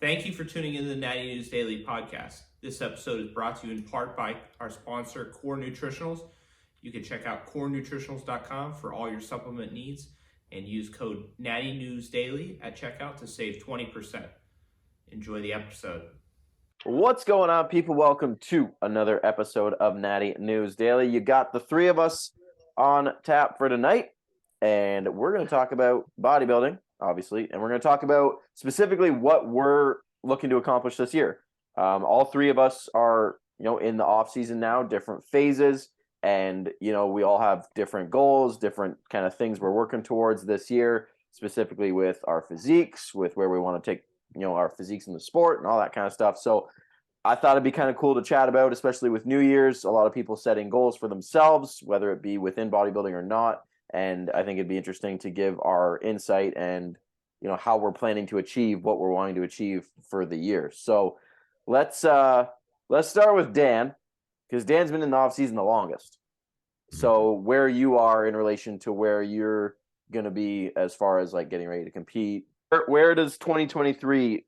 Thank you for tuning in to the Natty News Daily podcast. This episode is brought to you in part by our sponsor, Core Nutritionals. You can check out corenutritionals.com for all your supplement needs and use code Natty News Daily at checkout to save 20%. Enjoy the episode. What's going on, people? Welcome to another episode of Natty News Daily. You got the three of us on tap for tonight, and we're going to talk about bodybuilding, obviously, and we're going to talk about specifically what we're looking to accomplish this year. All three of us are, in the off season now, different phases, and we all have different goals, different kind of things we're working towards this year, specifically with our physiques, with where we want to take our physiques in the sport and all that kind of stuff. So I thought it'd be kind of cool to chat about, especially with New Year's, a lot of people setting goals for themselves, whether it be within bodybuilding or not. And I think it'd be interesting to give our insight and, how we're planning to achieve what we're wanting to achieve for the year. So let's start with Dan, because Dan's been in the off season the longest. So where you are in relation to where you're going to be as far as like getting ready to compete, where does 2023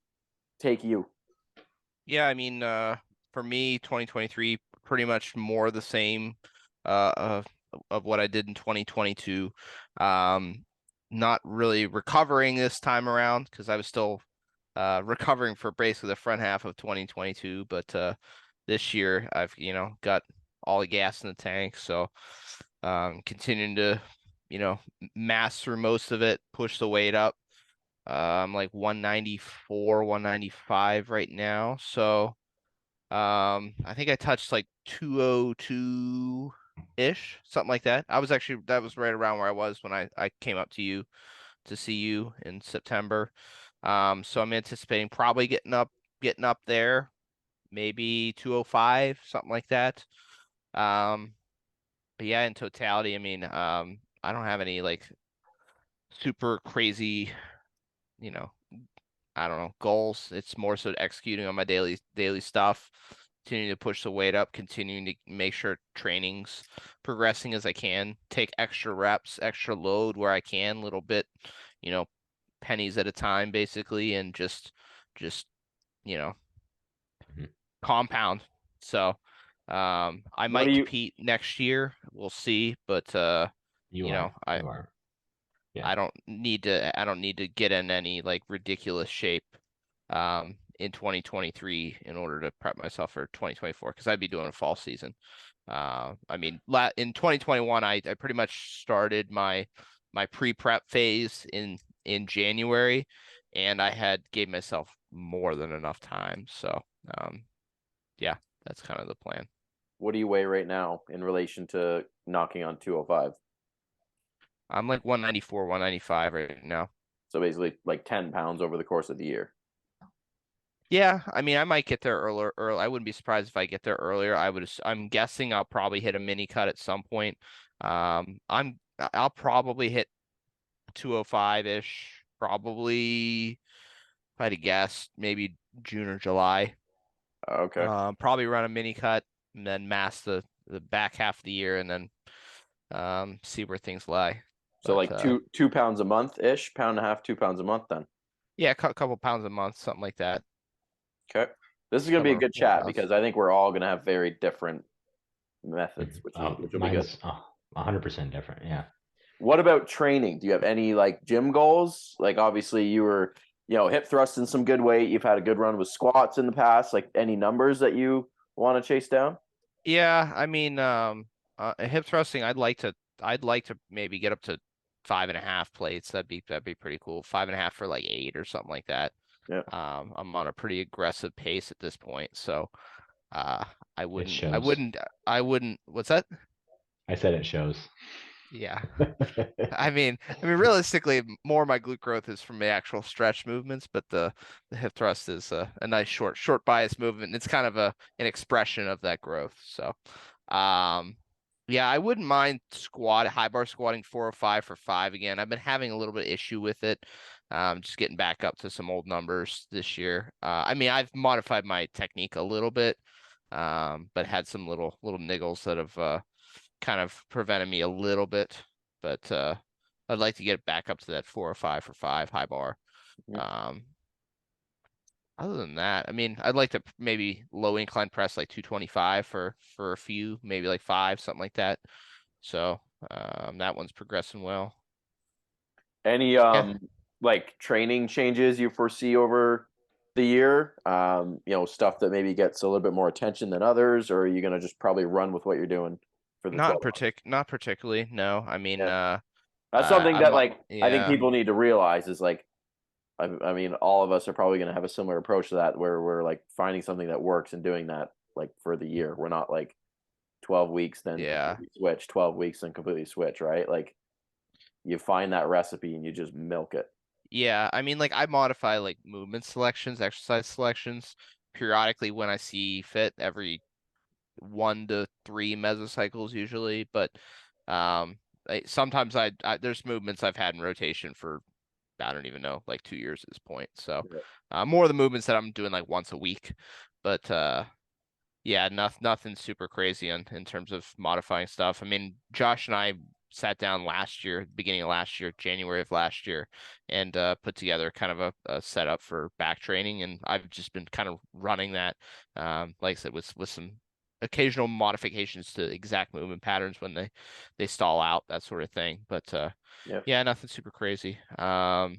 take you? Yeah, I mean, for me, 2023 pretty much more the same of what I did in 2022. Not really recovering this time around because I was still recovering for basically the front half of 2022. But this year I've got all the gas in the tank, so continuing to mass through most of it, push the weight up. I'm like 194, 195 right now. So I think I touched like 202-ish, something like that. That was right around where I was when I came up to you to see you in September. So I'm anticipating probably getting up there, maybe 205, something like that. But yeah, in totality, I mean, I don't have any like super crazy, I don't know, goals. It's more so executing on my daily stuff, continuing to push the weight up, continuing to make sure training's progressing as I can, take extra reps, extra load where I can, little bit, pennies at a time basically, and just compound. So I might compete next year. We'll see, but I don't need to get in any like ridiculous shape in 2023 in order to prep myself for 2024 because I'd be doing a fall season. I mean, in 2021, I pretty much started my pre-prep phase in January, and I gave myself more than enough time. So yeah, that's kind of the plan. What do you weigh right now in relation to knocking on 205? I'm like 194, 195 right now. So basically like 10 pounds over the course of the year. Yeah, I mean, I might get there earlier. I wouldn't be surprised if I get there earlier. I'm guessing I'll probably hit a mini cut at some point. I'll probably hit 205-ish, probably, if I had to guess, maybe June or July. Okay. Probably run a mini cut and then mass the back half of the year and then see where things lie. So like 2 pounds a month-ish, pound and a half, 2 pounds a month then. Yeah, a couple pounds a month, something like that. Okay. This is going to be a good chat because I think we're all going to have very different methods, which will be good. 100% different, yeah. What about training? Do you have any like gym goals? Like obviously you were, hip thrusting some good weight. You've had a good run with squats in the past. Like any numbers that you want to chase down? Yeah, I mean, hip thrusting, I'd like to maybe get up to 5.5 plates. That'd be pretty cool. 5.5 for like 8 or something like that. Yeah. I'm on a pretty aggressive pace at this point, so I wouldn't. What's that? I said it shows. Yeah. I mean, realistically, more of my glute growth is from the actual stretch movements, but the hip thrust is a nice short bias movement. It's kind of an expression of that growth. So, yeah, I wouldn't mind high bar squatting 405 for 5 again. I've been having a little bit of issue with it. Just getting back up to some old numbers this year. I mean, I've modified my technique a little bit, but had some little niggles that have kind of prevented me a little bit. But I'd like to get back up to that 405 for 5 high bar. Other than that, I mean, I'd like to maybe low incline press like 225 for a few, maybe like 5, something like that. So that one's progressing well. Any Yeah, like training changes you foresee over the year? Stuff that maybe gets a little bit more attention than others, or are you gonna just probably run with what you're doing for the 12 months? not particularly. No, I mean, Yeah. That's something that like I think yeah, people need to realize is like I mean all of us are probably gonna have a similar approach to that where we're like finding something that works and doing that like for the year. We're not like 12 weeks then yeah. completely switch, 12 weeks then completely switch, right? Like you find that recipe and you just milk it. Yeah, I mean, like I modify like movement selections, exercise selections periodically when I see fit, every 1 to 3 mesocycles usually. But um, sometimes there's movements I've had in rotation for I don't even know, like 2 years at this point. So Yeah. more of the movements that I'm doing like once a week, but yeah, nothing super crazy in terms of modifying stuff. I mean, Josh and I sat down last year, beginning of last year, January of last year, and put together kind of a setup for back training, and I've just been kind of running that, like I said, with some occasional modifications to exact movement patterns when they stall out, that sort of thing. But Yeah. yeah, nothing super crazy. I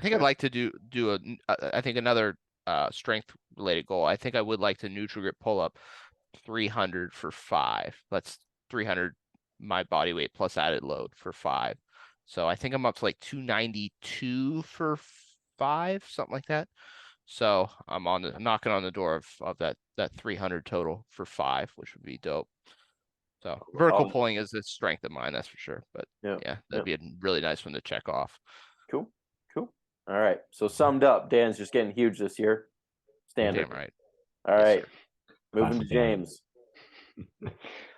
think I'd Okay. like to do I think another strength related goal. I think I would like to neutral grip pull up 300 for 5. That's 300 my body weight plus added load for 5. So I think I'm up to like 292 for 5, something like that. So I'm knocking on the door of that 300 total for 5, which would be dope. So vertical Oh, pulling is a strength of mine, that's for sure. But yeah. yeah, Yeah. that'd be a really nice one to check off. Cool. Cool. All right. So summed up, Dan's just getting huge this year. You're Standard. damn right. All Yes, right. sir. Moving to Classic Dan. James.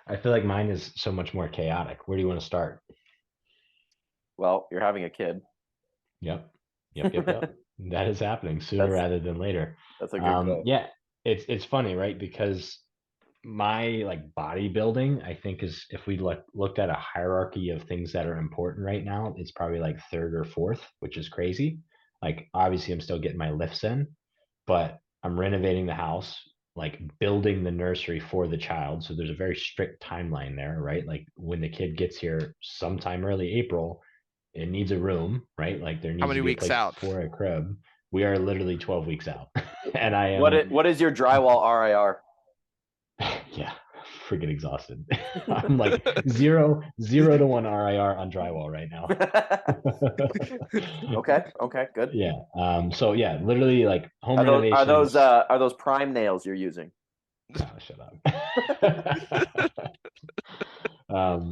I feel like mine is so much more chaotic. Where do you want to start? Well, you're having a kid. Yep. Yep. That is happening sooner That's rather than later. that's a good goal. Yeah, it's funny, right? Because my like bodybuilding, I think is if we looked at a hierarchy of things that are important right now, it's probably like third or fourth, which is crazy. Like obviously I'm still getting my lifts in, but I'm renovating the house, like building the nursery for the child. So there's a very strict timeline there, right? Like when the kid gets here sometime early April, it needs a room, right? Like there How needs to many be a weeks place out? for a crib. We are literally 12 weeks out. And I What am, what is your drywall RIR? yeah, freaking exhausted. I'm like zero to one RIR on drywall right now. Okay, good. Yeah. So yeah, literally like home Are those are those renovations. uh are those prime nails you're using Oh, shut up.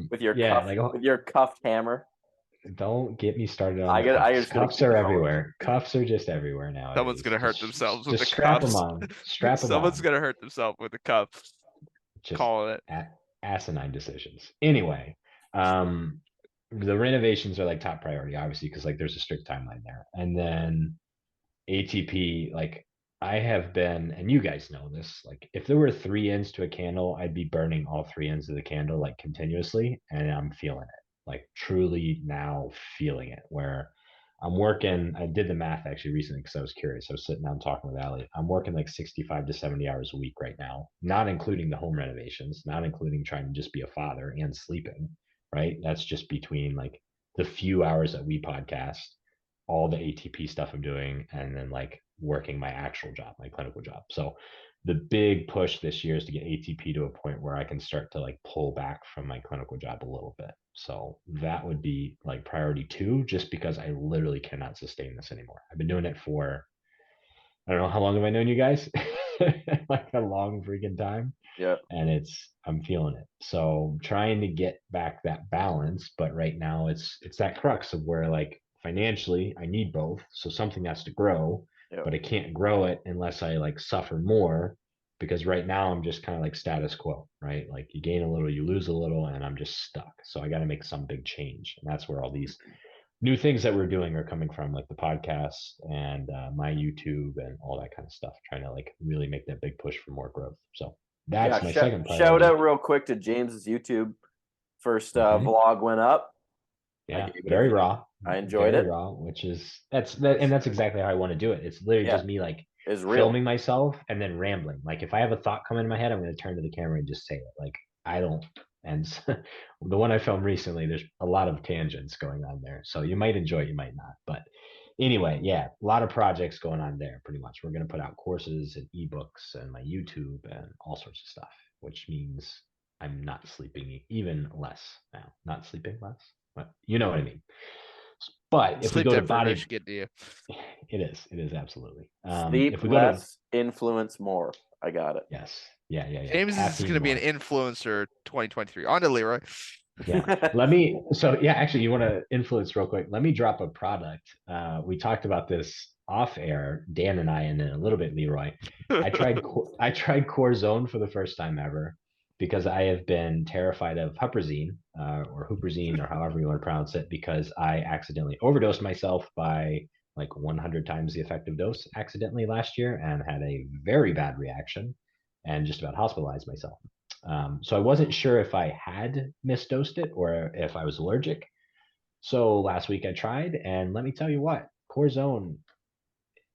with your Yeah, cuff like with your cuffed hammer? don't get me started on I the get I cuffs. just gonna Cuffs keep are going. everywhere. Cuffs are just everywhere Someone's nowadays. gonna hurt themselves with Just the strap them cuffs. on. Strap them Someone's on. gonna hurt themselves with the cuffs. Just Calling it. asinine decisions. Anyway, um, the renovations are like top priority, obviously, because like there's a strict timeline there. And then ATP, like I have been, and you guys know this, like if there were 3 ends to a candle, I'd be burning all 3 ends of the candle like continuously, and I'm feeling it, like truly now feeling it. Where I'm working, I did the math actually recently because I was curious. I was sitting down talking with Ali. I'm working like 65 to 70 hours a week right now, not including the home renovations, not including trying to just be a father and sleeping, right? That's just between like the few hours that we podcast, all the ATP stuff I'm doing, and then like working my actual job, my clinical job. So the big push this year is to get ATP to a point where I can start to like pull back from my clinical job a little bit. So that would be like priority 2, just because I literally cannot sustain this anymore. I've been doing it for, I don't know how long have I known you guys? Like a long freaking time. Yeah. And I'm feeling it. So I'm trying to get back that balance, but right now it's that crux of where like financially I need both. So something has to grow, Yeah. but I can't grow it unless I like suffer more, because right now I'm just kind of like status quo, right? Like you gain a little, you lose a little, and I'm just stuck. So I got to make some big change. And that's where all these new things that we're doing are coming from, like the podcast and my YouTube and all that kind of stuff, trying to like really make that big push for more growth. So Yeah, that's my second shout priority. out real quick to James's YouTube. First Mhm. vlog went up. I Yeah, gave it a very view. raw, I enjoyed very it. raw, which is and that's exactly how I want to do it. It's literally Yeah. just me like is real. filming myself and then rambling. Like if I have a thought come into my head, I'm going to turn to the camera and just say it. Like I don't. And the one I filmed recently, there's a lot of tangents going on there. So you might enjoy it, you might not. But anyway, yeah, a lot of projects going on there pretty much. We're going to put out courses and ebooks and my YouTube and all sorts of stuff, which means I'm not sleeping even less now. Not sleeping less, but you know what I mean. But if we Sleep go to deprivation get to you. it is absolutely. Sleep If we go to less, influence more. I got it. yes, yeah. James is Caffeine going to be an more. influencer 2023. On to Leroy. Yeah. Let me, so yeah, actually, you want to influence real quick. Let me drop a product. We talked about this off air, Dan and I, and then a little bit Leroy. I tried Corazon for the first time ever because I have been terrified of Huperzine or Huperzine or however you want to pronounce it because I accidentally overdosed myself by like 100 times the effective dose accidentally last year and had a very bad reaction and just about hospitalized myself. So I wasn't sure if I had misdosed it or if I was allergic. So last week I tried, and let me tell you what, Corazon,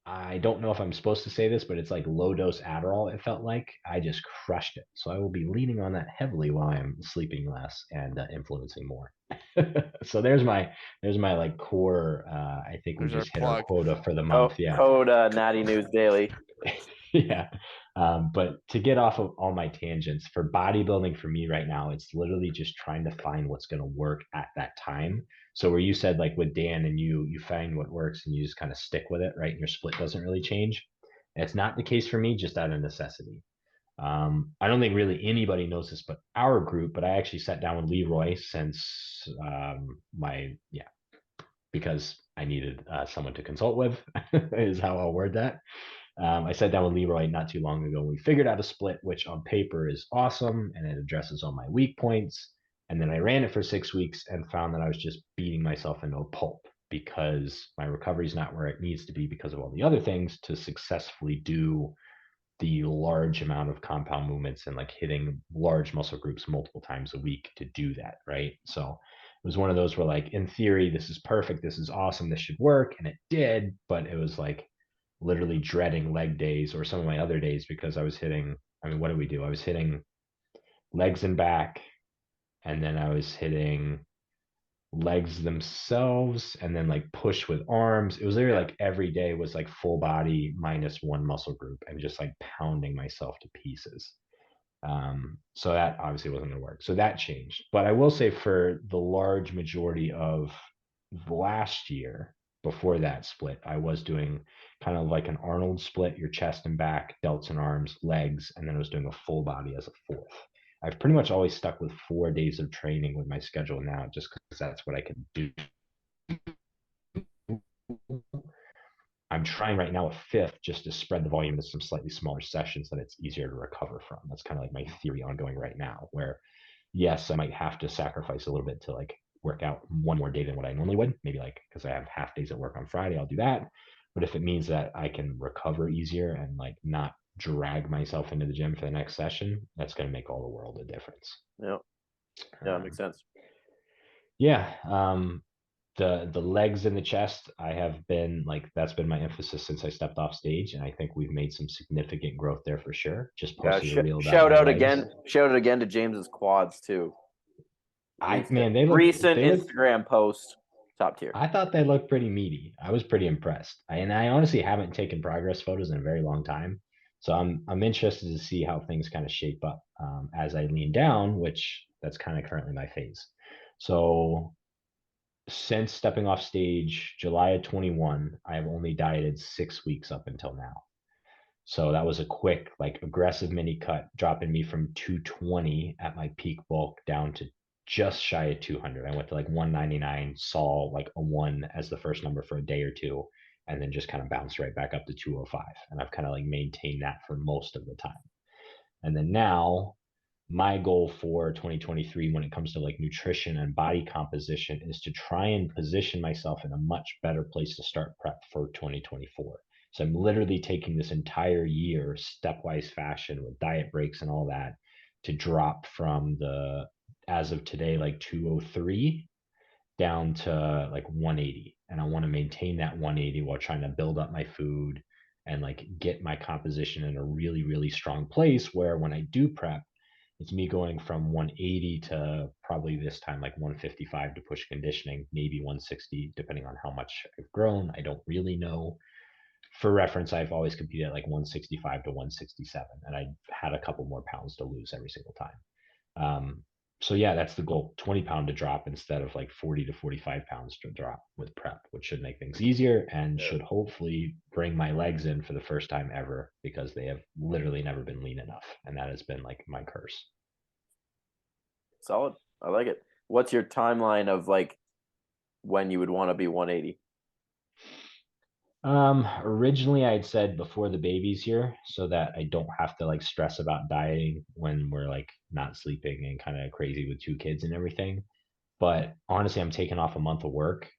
I don't know if I'm supposed to say this, but it's like low dose Adderall, it felt like. I just crushed it. So I will be leaning on that heavily while I'm sleeping less and influencing more. So there's my like core. I think we There's our just hit our plug. quota for the month. Yeah. Code Natty News Daily. Yeah. But to get off of all my tangents, for bodybuilding for me right now, it's literally just trying to find what's going to work at that time. So where you said like with Dan and you find what works and you just kind of stick with it, right? And your split doesn't really change. It's not the case for me, just out of necessity. I don't think really anybody knows this but our group, but I actually sat down with Leroy since because I needed someone to consult with is how I'll word that. I sat down with Leroy not too long ago and we figured out a split, which on paper is awesome and it addresses all my weak points. And then I ran it for 6 weeks and found that I was just beating myself into a pulp because my recovery is not where it needs to be because of all the other things to successfully do the large amount of compound movements and like hitting large muscle groups multiple times a week to do that. Right. So it was one of those where like, in theory, this is perfect. This is awesome. This should work. And it did, but it was like, literally dreading leg days or some of my other days because I was hitting. I mean, what did we do? I was hitting legs and back, and then I was hitting legs themselves, and then like push with arms. It was literally like every day was like full body minus one muscle group and just like pounding myself to pieces. So that obviously wasn't going to work. So that changed. But I will say for the large majority of last year, before that split, I was doing kind of like an Arnold split, your chest and back, delts and arms, legs, and then I was doing a full body as a fourth. I've pretty much always stuck with 4 days of training with my schedule now, just because that's what I can do. I'm trying right now a fifth just to spread the volume to some slightly smaller sessions that it's easier to recover from. That's kind of like my theory ongoing right now, where yes, I might have to sacrifice a little bit to like work out one more day than what I normally would. Maybe like because I have half days at work on Friday, I'll do that. But if it means that I can recover easier and like not drag myself into the gym for the next session, that's going to make all the world a difference. Yeah, that makes sense. Yeah. The legs and the chest, I have been like that's been my emphasis since I stepped off stage, and I think we've made some significant growth there for sure. Just posted a reel about shout my out legs. again. Shout out again to James's quads too. They look recent Instagram post, top tier. I thought they looked pretty meaty. I was pretty impressed. I honestly haven't taken progress photos in a very long time. So I'm interested to see how things kind of shape up as I lean down, which that's kind of currently my phase. So since stepping off stage July of 21, I have only dieted 6 weeks up until now. So that was a quick, like aggressive mini cut, dropping me from 220 at my peak bulk down to just shy of 200. I went to like 199, saw like a 1 as the first number for a day or two, and then just kind of bounced right back up to 205. And I've kind of like maintained that for most of the time. And then now my goal for 2023 when it comes to like nutrition and body composition is to try and position myself in a much better place to start prep for 2024. So I'm literally taking this entire year stepwise fashion with diet breaks and all that to drop from the, as of today, like 203 down to like 180. And I want to maintain that 180 while trying to build up my food and like get my composition in a really, really strong place where when I do prep, it's me going from 180 to probably this time like 155 to push conditioning, maybe 160, depending on how much I've grown. I don't really know. For reference, I've always competed at like 165 to 167, and I had a couple more pounds to lose every single time. So yeah, that's the goal: 20-pound to drop instead of like 40 to 45 pounds to drop with prep, which should make things easier and should hopefully bring my legs in for the first time ever, because they have literally never been lean enough, and that has been like my curse. Solid. I like it. What's your timeline of like when you would want to be 180? Originally I'd said before the baby's here, so that I don't have to like stress about dieting when we're like not sleeping and kind of crazy with 2 kids and everything. But honestly, I'm taking off a month of work,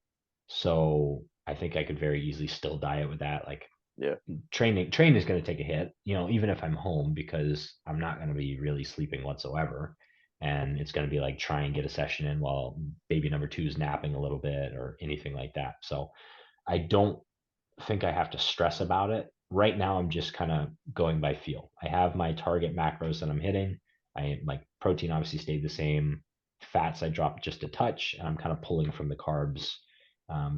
so I think I could very easily still diet with that. Like, Yeah. training is going to take a hit, even if I'm home, because I'm not going to be really sleeping whatsoever. And it's going to be like try and get a session in while baby number 2 is napping a little bit or anything like that. So I don't think I have to stress about it. Right now, I'm just kind of going by feel. I have my target macros that I'm hitting. I like protein obviously stayed the same. Fats I dropped just a touch, and I'm kind of pulling from the carbs,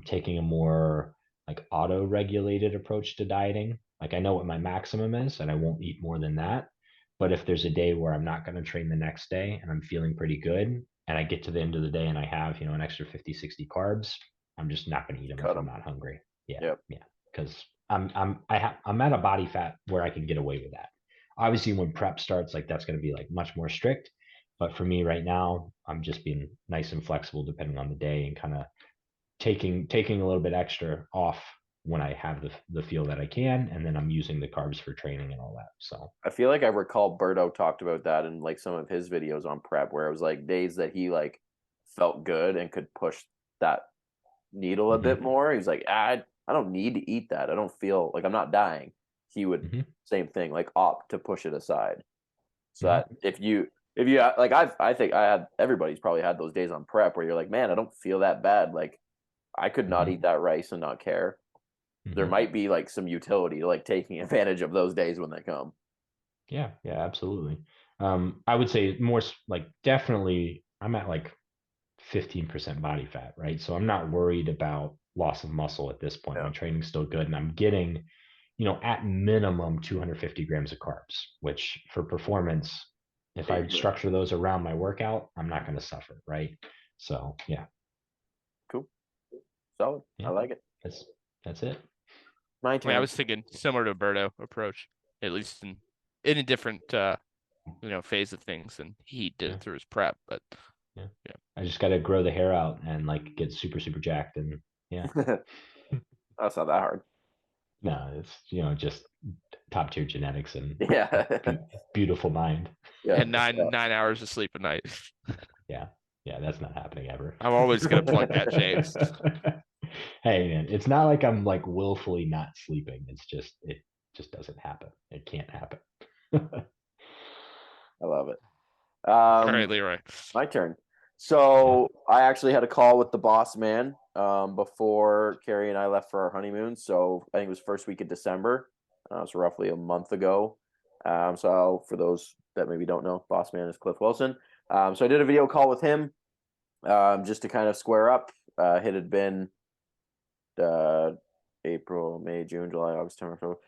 taking a more like auto-regulated approach to dieting. Like I know what my maximum is, and I won't eat more than that. But if there's a day where I'm not going to train the next day and I'm feeling pretty good, and I get to the end of the day and I have, an extra 50, 60 carbs, I'm just not going to eat them Cut if I'm 'em. not hungry. Yeah, Yep. yeah, because I'm at a body fat where I can get away with that. Obviously, when prep starts, like that's going to be like much more strict. But for me right now, I'm just being nice and flexible depending on the day, and kind of taking a little bit extra off when I have the feel that I can, and then I'm using the carbs for training and all that. So I feel like I recall Berto talked about that in like some of his videos on prep, where it was like days that he like felt good and could push that needle a bit more. He was like, I don't need to eat that. I don't feel like I'm not dying. He would same thing, like opt to push it aside. So that if you like I think I had everybody's probably had those days on prep where you're like, man, I don't feel that bad. Like I could not eat that rice and not care. There might be like some utility to like taking advantage of those days when they come. Yeah, absolutely. I would say more like definitely I'm at like 15% body fat, right? So I'm not worried about loss of muscle at this point. Yeah. My training's still good, and I'm getting, at minimum 250 grams of carbs, which for performance, if I structure those around my workout, I'm not going to suffer, right? So yeah. Cool. Solid. Yeah, I like it. that's it. My I mean, I turn. was thinking similar to Berto approach, at least in a different phase of things, and he did it through his prep. But yeah, I just got to grow the hair out and like get super super jacked, and yeah. That's not that hard. No, it's just top tier genetics and Yeah. beautiful mind. Yeah. and 9 hours of sleep a night. Yeah, that's not happening ever. I'm always gonna plug that, James. Hey man, it's not like I'm like willfully not sleeping. It just doesn't happen. It can't happen. I love it. All right, Leroy. My turn. So I actually had a call with the boss man before Carrie and I left for our honeymoon. So I think it was first week of December. So roughly a month ago. So for those that maybe don't know, boss man is Cliff Wilson. So I did a video call with him just to kind of square up. It had been April, May, June, July, August, September, October,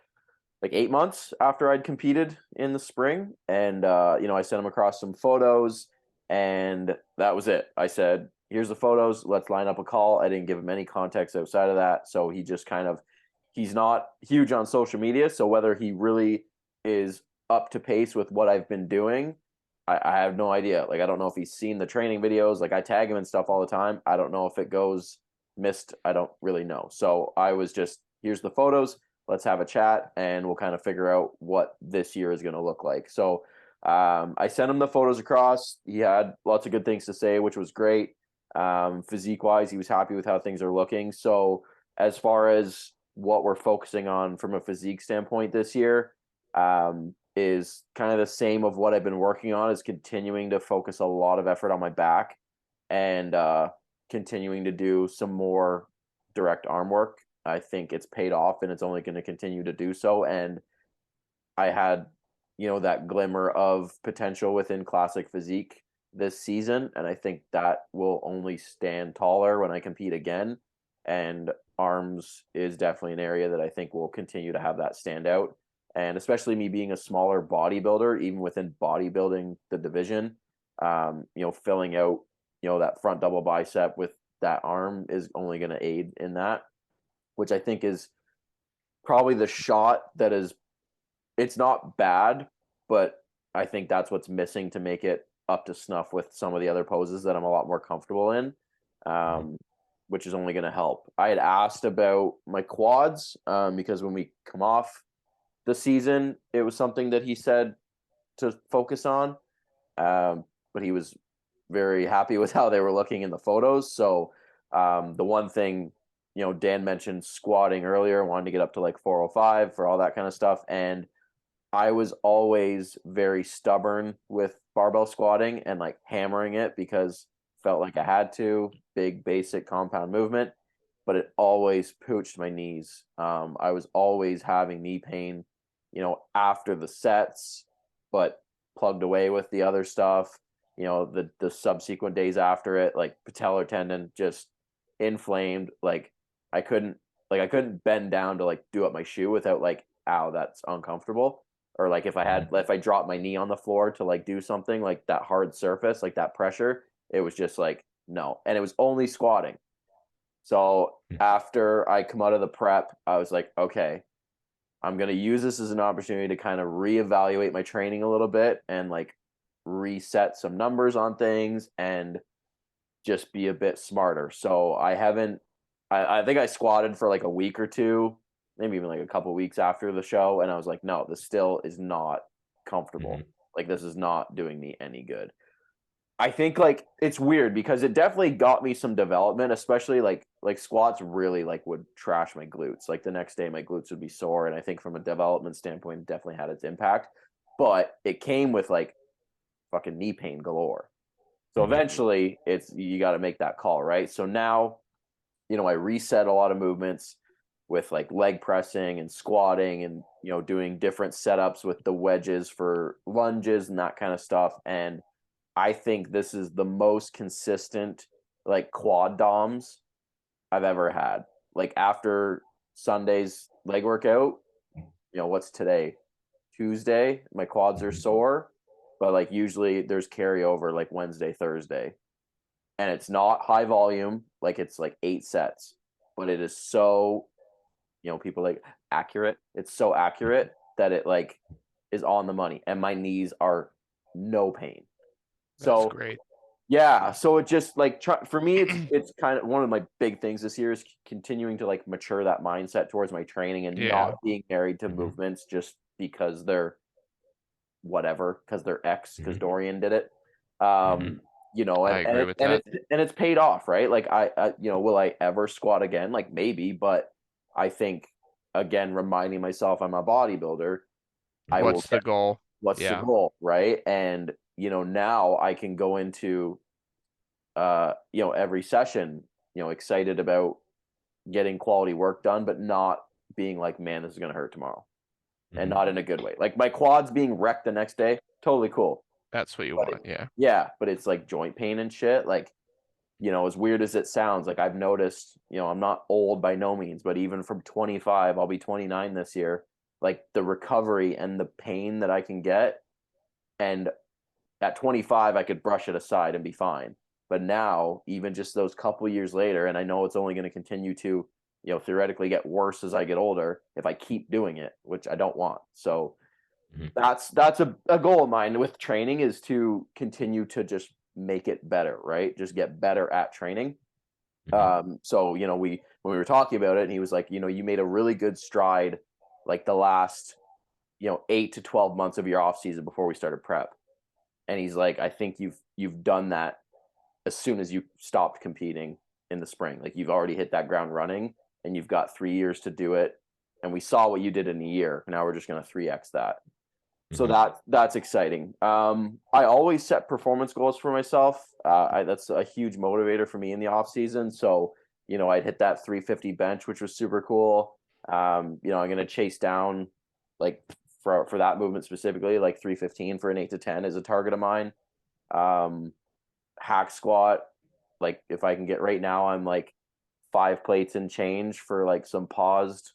like 8 months after I'd competed in the spring. And, I sent him across some photos, and that was it. I said, here's the photos. Let's line up a call. I didn't give him any context outside of that. So he just he's not huge on social media. So whether he really is up to pace with what I've been doing, I have no idea. Like, I don't know if he's seen the training videos. Like, I tag him and stuff all the time. I don't know if it goes missed. I don't really know. So I was just, here's the photos. Let's have a chat, and we'll kind of figure out what this year is going to look like. So I sent him the photos across. He had lots of good things to say, which was great. Physique wise, he was happy with how things are looking. So as far as what we're focusing on from a physique standpoint this year, is kind of the same of what I've been working on, is continuing to focus a lot of effort on my back, and continuing to do some more direct arm work. I think it's paid off and it's only going to continue to do so. And I had, that glimmer of potential within classic physique this season. And I think that will only stand taller when I compete again. And arms is definitely an area that I think will continue to have that stand out. And especially me being a smaller bodybuilder, even within bodybuilding, the division, filling out, that front double bicep with that arm is only going to aid in that, which I think is probably the shot that is, it's not bad, but I think that's what's missing to make it up to snuff with some of the other poses that I'm a lot more comfortable in, which is only going to help. I had asked about my quads because when we come off the season, it was something that he said to focus on, but he was very happy with how they were looking in the photos. So the one thing, Dan mentioned squatting earlier, wanted to get up to like 405 for all that kind of stuff. And I was always very stubborn with barbell squatting and like hammering it because felt like I had to, big basic compound movement, but it always pooched my knees. I was always having knee pain, after the sets, but plugged away with the other stuff, the subsequent days after it, like patellar tendon just inflamed. Like I couldn't bend down to like do up my shoe without like, ow, that's uncomfortable. Or like if I dropped my knee on the floor to like do something like that hard surface, like that pressure, it was just like, no. And it was only squatting. So after I come out of the prep, I was like, okay, I'm going to use this as an opportunity to kind of reevaluate my training a little bit and like reset some numbers on things and just be a bit smarter. So I think I squatted for like a week or two, maybe even like a couple weeks after the show. And I was like, no, this still is not comfortable. Like this is not doing me any good. I think like it's weird because it definitely got me some development, especially like squats really like would trash my glutes. Like the next day my glutes would be sore. And I think from a development standpoint, it definitely had its impact, but it came with like fucking knee pain galore. So eventually you got to make that call, right? So now, I reset a lot of movements with like leg pressing and squatting and, doing different setups with the wedges for lunges and that kind of stuff. And I think this is the most consistent like quad DOMs I've ever had. Like after Sunday's leg workout, what's today? Tuesday, my quads are sore, but like usually there's carryover like Wednesday, Thursday. And it's not high volume, like it's like 8 sets, but it is so, people like accurate. It's so accurate that it like is on the money and my knees are no pain. So That's great. Yeah, so it just like for me, it's kind of one of my big things this year is continuing to like mature that mindset towards my training and not being married to movements just because they're whatever, because they're X, because Dorian did it. And I agree with that. It's paid off, right? Like I will I ever squat again? Like maybe, but I think again, reminding myself I'm a bodybuilder. What's the goal? What's the goal, right? And now I can go into every session, excited about getting quality work done, but not being like, man, this is gonna hurt tomorrow. And not in a good way. Like my quads being wrecked the next day, totally cool. That's what you want, yeah. Yeah, but it's like joint pain and shit. Like, as weird as it sounds, like I've noticed, I'm not old by no means, but even from 25, I'll be 29 this year, like the recovery and the pain that I can get. And at 25, I could brush it aside and be fine. But now, even just those couple years later, and I know it's only going to continue to, theoretically get worse as I get older if I keep doing it, which I don't want. So that's a goal of mine with training is to continue to just make it better, right? Just get better at training. So, when we were talking about it and he was like, you made a really good stride like the last, 8 to 12 months of your off season before we started prep. And he's like, I think you've done that as soon as you stopped competing in the spring. Like you've already hit that ground running and you've got 3 years to do it. And we saw what you did in a year. Now we're just going to 3x that. So that's exciting. I always set performance goals for myself. That's a huge motivator for me in the off season. So, I'd hit that 350 bench, which was super cool. I'm going to chase down like for that movement specifically, like 315 for an 8 to 10 is a target of mine. Hack squat, like if I can get right now, I'm like 5 plates and change for like some paused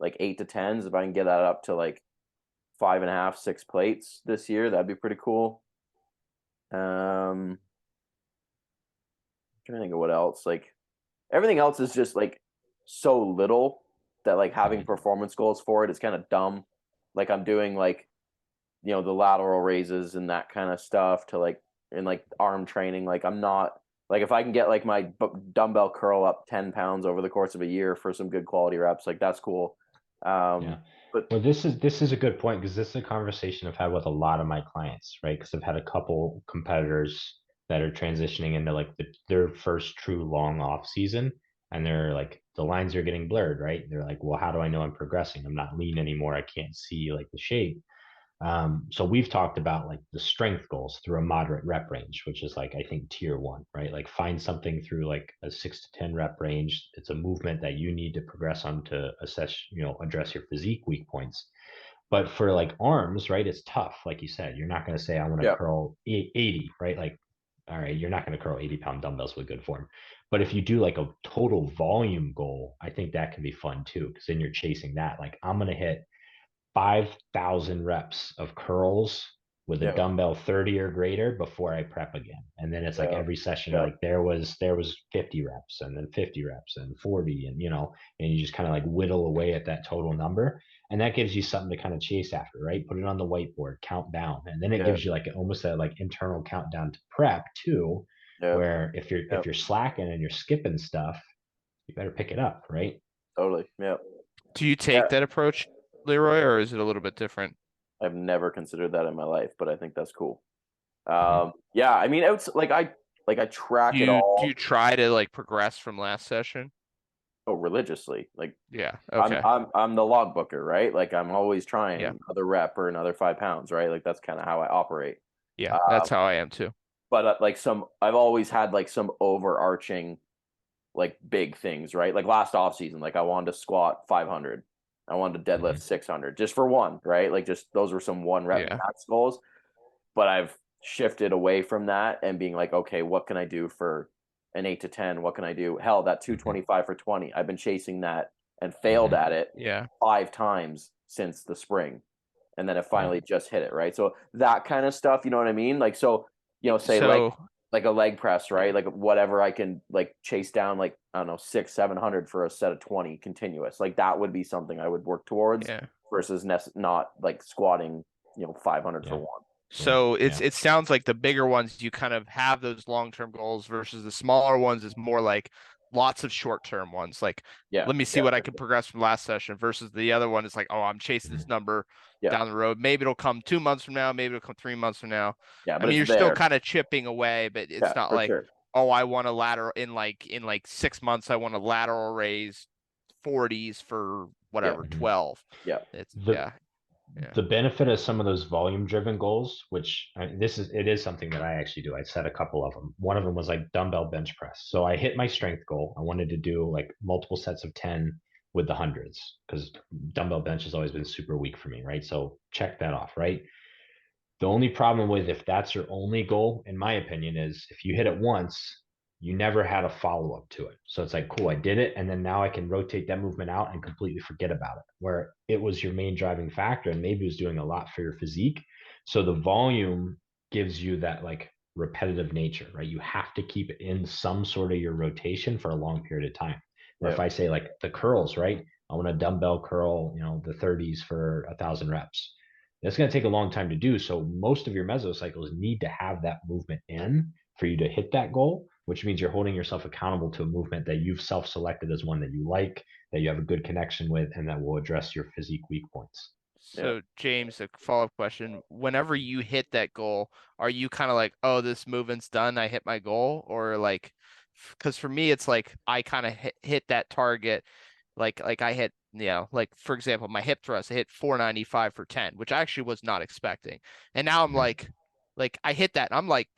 like 8 to 10s. If I can get that up to like 5.5, 6 plates this year, that'd be pretty cool. Trying to think of what else. Like everything else is just like so little that like having performance goals for it is kind of dumb. Like I'm doing like the lateral raises and that kind of stuff to like in like arm training. Like I'm not like if I can get like my dumbbell curl up 10 pounds over the course of a year for some good quality reps, like that's cool. Yeah. But Well, this is a good point because this is a conversation I've had with a lot of my clients, right? Because I've had a couple competitors that are transitioning into like their first true long off season, and they're like the lines are getting blurred, right? They're like, well, how do I know I'm progressing? I'm not lean anymore. I can't see like the shape. So we've talked about like the strength goals through a moderate rep range, which is like I think tier one, right? Like find something through like a 6 to 10 rep range. It's a movement that you need to progress on to assess, address your physique weak points. But for like arms, right, it's tough. Like you said, you're not going to say I want to yeah, curl 80, right? Like, all right, you're not going to curl 80-pound dumbbells with good form. But if you do like a total volume goal, I think that can be fun too, because then you're chasing that. Like I'm going to hit 5,000 reps of curls with a yeah, dumbbell 30 or greater before I prep again. And then it's like yeah, every session, yeah, like there was 50 reps and then 50 reps and 40 and you just kind of like whittle away at that total number. And that gives you something to kind of chase after, right? Put it on the whiteboard, count down. And then it yeah, gives you like almost a like internal countdown to prep too, yeah, where if you're yeah, if you're slacking and you're skipping stuff, you better pick it up, right? totally. Yeah. Do you Yeah. take that approach, Leroy, or is it a little bit different? I've never considered that in my life, but I think that's cool. Mhm. Yeah, I mean, it's like I Do track it you all. try to like progress from last session? Religiously. Like Yeah. I'm Okay. I'm I'm the log booker, right? Like I'm always Yeah. trying another rep or another 5 pounds, right? Like that's kind of how I operate. Yeah. Uh, That's how I am too. but like I've always had like some overarching like big things, right? Like last off season, like I wanted to squat 500, I wanted to deadlift Mhm. 600 just for one, right? Like just those were some one rep Yeah. max goals. But I've shifted away from that and being like, okay, what can I do for an 8 to 10? What can I do? Hell, that Mhm. 225 for 20. I've been chasing that and failed Mhm. at it Yeah. 5 times since the spring. And then it Yeah. finally just hit it, right? So that kind of stuff, you know what I mean? Like, so, say So like a leg press, right? yeah. Like whatever I can like chase down, like, I don't know, 600, 700 for a set of 20 continuous. Like that would be something I would work towards Yeah. versus not like squatting, 500 for Yeah. one. Yeah. So Yeah. it sounds like the bigger ones you kind of have those long-term goals versus the smaller ones is more like lots of short-term ones. Like, Yeah. let me see Yeah. what I can progress from last session versus the other one is like, oh, I'm chasing this Mhm. number Yeah. down the road. Maybe it'll come 2 months from now, maybe it'll come 3 months from now. Yeah. I But mean, it's you're still there. kind of chipping away, but it's Yeah, not for like, sure. oh, I want to lateral in like 6 months, I want to lateral raise 40s for Yeah. whatever, Mhm. 12. Yeah. It's The yeah, yeah. the benefit of some of those volume driven goals, which it is something that I actually do. I set a couple of them. One of them was like dumbbell bench press. So I hit my strength goal. I wanted to do like multiple sets of 10 with the hundreds because dumbbell bench has always been super weak for me, right? So check that off, right? The only problem with if that's your only goal, in my opinion, is if you hit it once, you never had a follow up to it. So it's like, cool, I did it. And then now I can rotate that movement out and completely forget about it, where it was your main driving factor and maybe it was doing a lot for your physique. So the volume gives you that like repetitive nature, right? You have to keep it in some sort of your rotation for a long period of time. Where Yeah. if I say like the curls, right? I want a dumbbell curl, the 30s for 1,000 reps. That's going to take a long time to do. So most of your mesocycles need to have that movement in for you to hit that goal, which means you're holding yourself accountable to a movement that you've self-selected as one that you like, that you have a good connection with, and that will address your physique weak points. Yeah. So, James, a follow-up question. Whenever you hit that goal, are you kind of like, oh, this movement's done, I hit my goal? Or like, because for me, it's like I kind of hit that target. Like I hit, like for example, my hip thrust, I hit 495 for 10, which I actually was not expecting. And now I'm Mhm. like I hit that and I'm like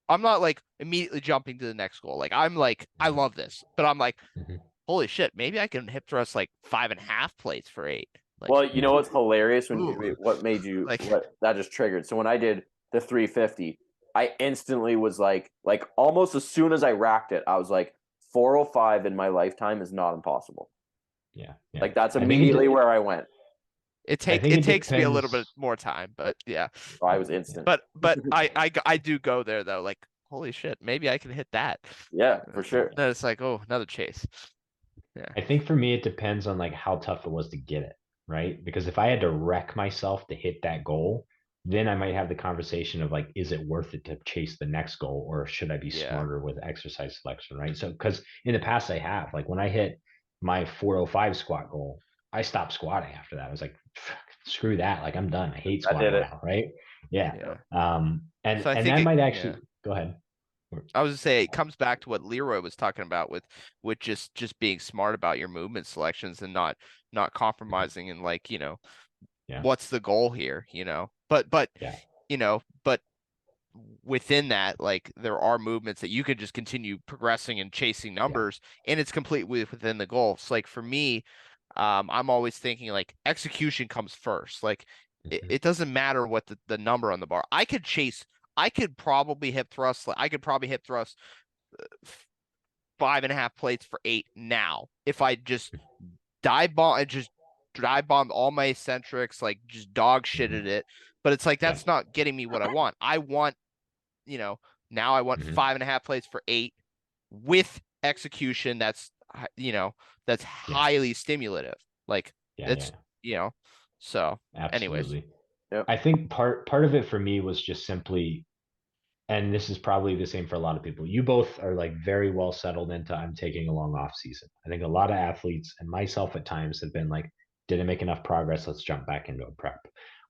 I'm not like immediately jumping to the next goal. Like I'm like, I love this, but I'm like, Mhm. holy shit, maybe I can hip thrust like 5.5 plates for 8. Like, Well, you know what's hilarious ooh, what made you like what that just triggered. So when I did the 350, I instantly was like almost as soon as I racked it, I was like 405 in my lifetime is not impossible. Yeah, yeah. Like that's I think immediately where I went. I think it it takes me a little bit depends. more time, but yeah. I was instant. But I do go there though. Like, holy shit, maybe I can hit that. Yeah, And for sure. then it's like, oh, another chase. Yeah. I think for me, it depends on like how tough it was to get it, right? Because if I had to wreck myself to hit that goal, then I might have the conversation of like, is it worth it to chase the next goal, or should I be Yeah. smarter with exercise selection, right? So, because in the past I have, like when I hit my 405 squat goal, I stopped squatting after that. I was like, screw that, like I'm done. I hate I did squatting it. now, right? Yeah. Yeah. And So I and think that it, might yeah. actually go ahead. I was to say it comes back to what Leroy was talking about with just being smart about your movement selections and not compromising and like, Yeah, what's the goal here, you know? But yeah, but within that, like there are movements that you could just continue progressing and chasing yeah. numbers, and it's completely within the goal. So like for me, I'm always thinking like execution comes first. Like Mhm. it doesn't matter what the number on the bar. I could probably hip thrust. I could probably hip thrust 5.5 plates for 8 now if I just dive bombed all my eccentrics, like just dog shitted Mhm. it. But it's like Yeah. that's not getting me what I want. I want, you know, now I want Mhm. 5.5 plates for 8 with execution that's Yeah. highly stimulative. Like Yeah. it's, Yeah. you know, so anyways. Absolutely. Yep. I think part of it for me was just simply, and this is probably the same for a lot of people. You both are like very well settled into I'm taking a long off season. I think a lot of athletes and myself at times have been like, didn't make enough progress. Let's jump back into a prep.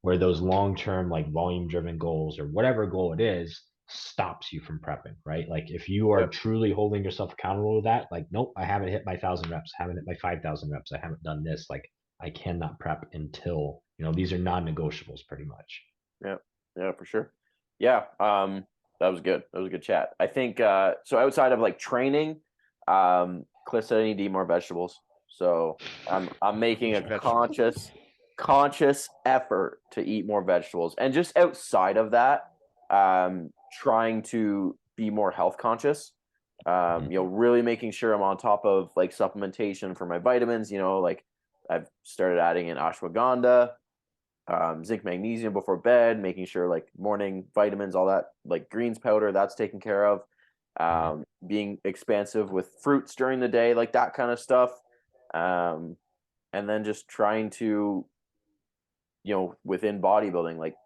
Where those long term like volume driven goals or whatever goal it is stops you from prepping, right? Like if you are Yep. truly holding yourself accountable to that, like nope, I haven't hit my 1,000 reps, I haven't hit my 5,000 reps, I haven't done this. Like I cannot prep until these are non-negotiables pretty much. Yeah. Yeah, for sure. Yeah. That was good. That was a good chat. I think so outside of like training, Cliff said I need to eat more vegetables. So I'm making Eat a your vegetables. conscious effort to eat more vegetables. And just outside of that, trying to be more health conscious. Really making sure I'm on top of like supplementation for my vitamins, like I've started adding in ashwagandha, zinc, magnesium before bed, making sure like morning vitamins, all that, like greens powder, that's taken care of. Mhm. Being expansive with fruits during the day, like that kind of stuff. Um, and then just trying to, within bodybuilding, like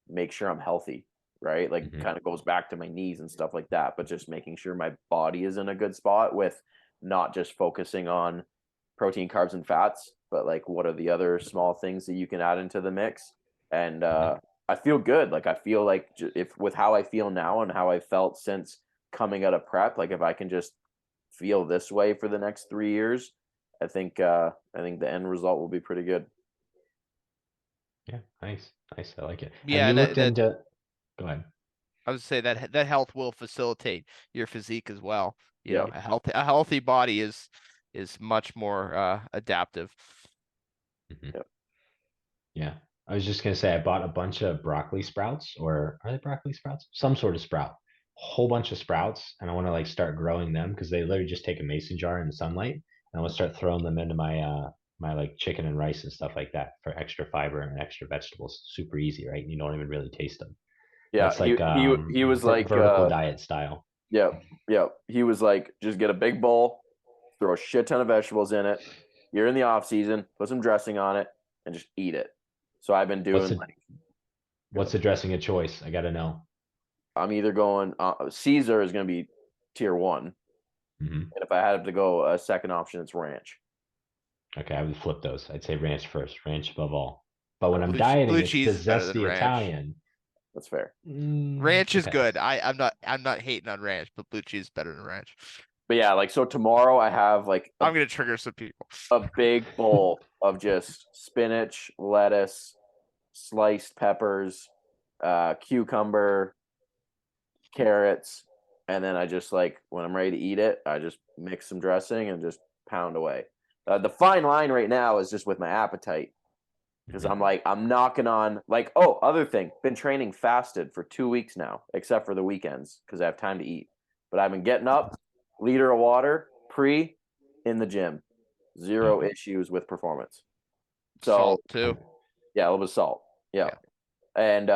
make sure I'm healthy, right? Like Mhm. kind of goes back to my knees and stuff like that, but just making sure my body is in a good spot with not just focusing on protein, carbs, and fats, but like what are the other small things that you can add into the mix. And Mhm. I feel good. Like I feel like if with how I feel now and how I felt since coming out of prep, like if I can just feel this way for the next 3 years, I think the end result will be pretty good. Yeah, nice, nice. I like it. Have Yeah, you and looked into? Go ahead. I would say that health will facilitate your physique as well. Yeah. A healthy body is much more adaptive. Mhm. Yeah. Yeah, I was just gonna say I bought a bunch of broccoli sprouts, or are they broccoli sprouts? Some sort of sprout. Whole bunch of sprouts, and I want to like start growing them because they literally just take a mason jar in the sunlight, and I want to start throwing them into my like chicken and rice and stuff like that for extra fiber and extra vegetables. Super easy, right? You don't even really taste them. Yeah. That's He like he was like vertical diet style. yeah, yeah. He was like, just get a big bowl, throw a shit ton of vegetables in it. You're in the off season, put some dressing on it, and just eat it. So I've been What's doing the like, what's the dressing of choice? I gotta know. I'm either going Caesar is going to be tier one, Hmm. and if I had to go a second option, it's ranch. Okay, I would flip those. I'd say ranch first, ranch above all. But when I'm Blue dieting, it's the cheese is better than zesty ranch. Italian. That's fair. Ranch is good. Depends. I'm not hating on ranch, but blue cheese is better than ranch. But yeah, like so tomorrow I have like I'm gonna trigger some people. a big bowl of just spinach, lettuce, sliced peppers, cucumber, carrots, and then I just like when I'm ready to eat it, I just mix some dressing and just pound away. The fine line right now is just with my appetite because Mhm. I'm like I'm knocking on like other thing, been training fasted for 2 weeks now, except for the weekends because I have time to eat. But I've been getting up, liter of water, in the gym, zero issues with performance. So Salt too. yeah, a little bit of salt. Yeah. Yeah. And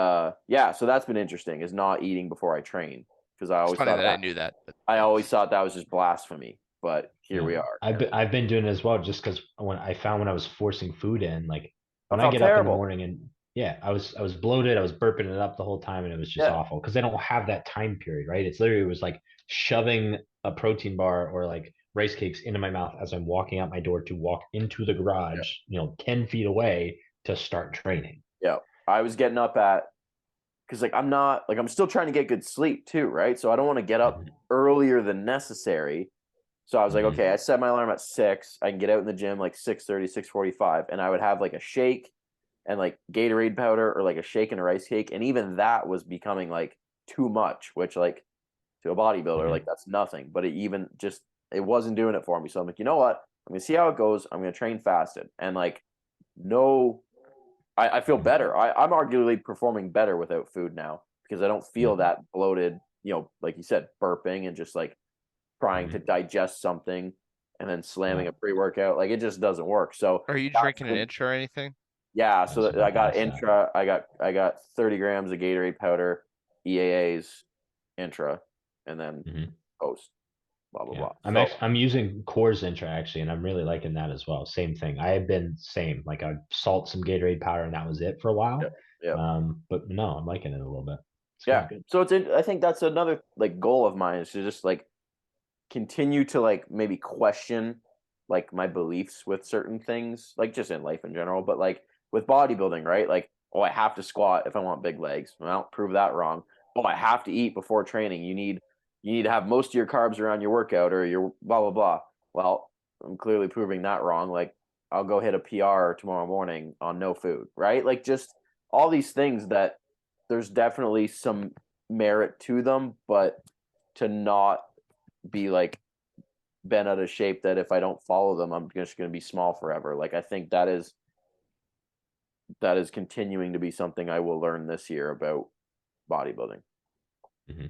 so that's been interesting is not eating before I train because It's funny that I knew that, but I always thought that was just blasphemy, but here Yeah. we are. I've been doing it as well, just because when I was forcing food in, like I when I felt get up in the terrible. morning and I was bloated, I was burping it up the whole time, and it was just Yeah. awful because they don't have that time period, right? It's literally it was like shoving a protein bar or like rice cakes into my mouth as I'm walking out my door to walk into the garage, 10 feet away to start training. Yeah. I was getting up because like I'm still trying to get good sleep too, right? So I don't want to get up Mhm. earlier than necessary. So I was like, Mhm. okay, I set my alarm at 6. I can get out in the gym like 6:30, 6:45, and I would have like a shake and like Gatorade powder or like a shake and a rice cake. And even that was becoming like too much, which like to a bodybuilder, Mhm. like that's nothing. But it wasn't doing it for me. So I'm like, you know what? I'm gonna see how it goes. I'm gonna train fasted. And like no I feel better. I'm arguably performing better without food now because I don't feel Mhm. that bloated, like you said, burping and just like trying to Mhm. digest something and then Yeah. slamming a pre-workout. Like it just doesn't work. So are you that's drinking an been intra or anything? yeah. I was So I about to got ask that. intra. I got 30 grams of Gatorade powder, EAAs, intra, and then Mhm. post. Blah blah Yeah, blah. So I'm using Coors Intra actually, and I'm really liking that as well. Same thing. I have been same. Like I salt some Gatorade powder, and that was it for a yeah, while. yeah, But no, I'm liking it a little bit. It's yeah. good. So I think that's another like goal of mine is to just like continue to like maybe question like my beliefs with certain things, like just in life in general, but like with bodybuilding, right? Like, oh, I have to squat if I want big legs. Well, prove that wrong. Oh, I have to eat before training. You need to have most of your carbs around your workout or your blah blah blah. Well, I'm clearly proving that wrong. Like, I'll go hit a PR tomorrow morning on no food, right? Like just all these things that there's definitely some merit to them, but to not be like bent out of shape that if I don't follow them, I'm just going to be small forever. Like I think that is continuing to be something I will learn this year about bodybuilding. Hmm.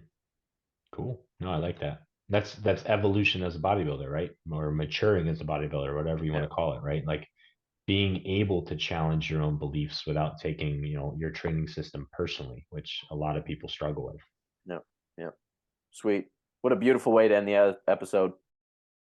Cool. No, I like that. That's evolution as a bodybuilder, right? Or maturing as a bodybuilder, whatever you want Yeah, to call it, right? Like being able to challenge your own beliefs without taking, your training system personally, which a lot of people struggle with. yeah, yeah. Sweet. What a beautiful way to end the episode.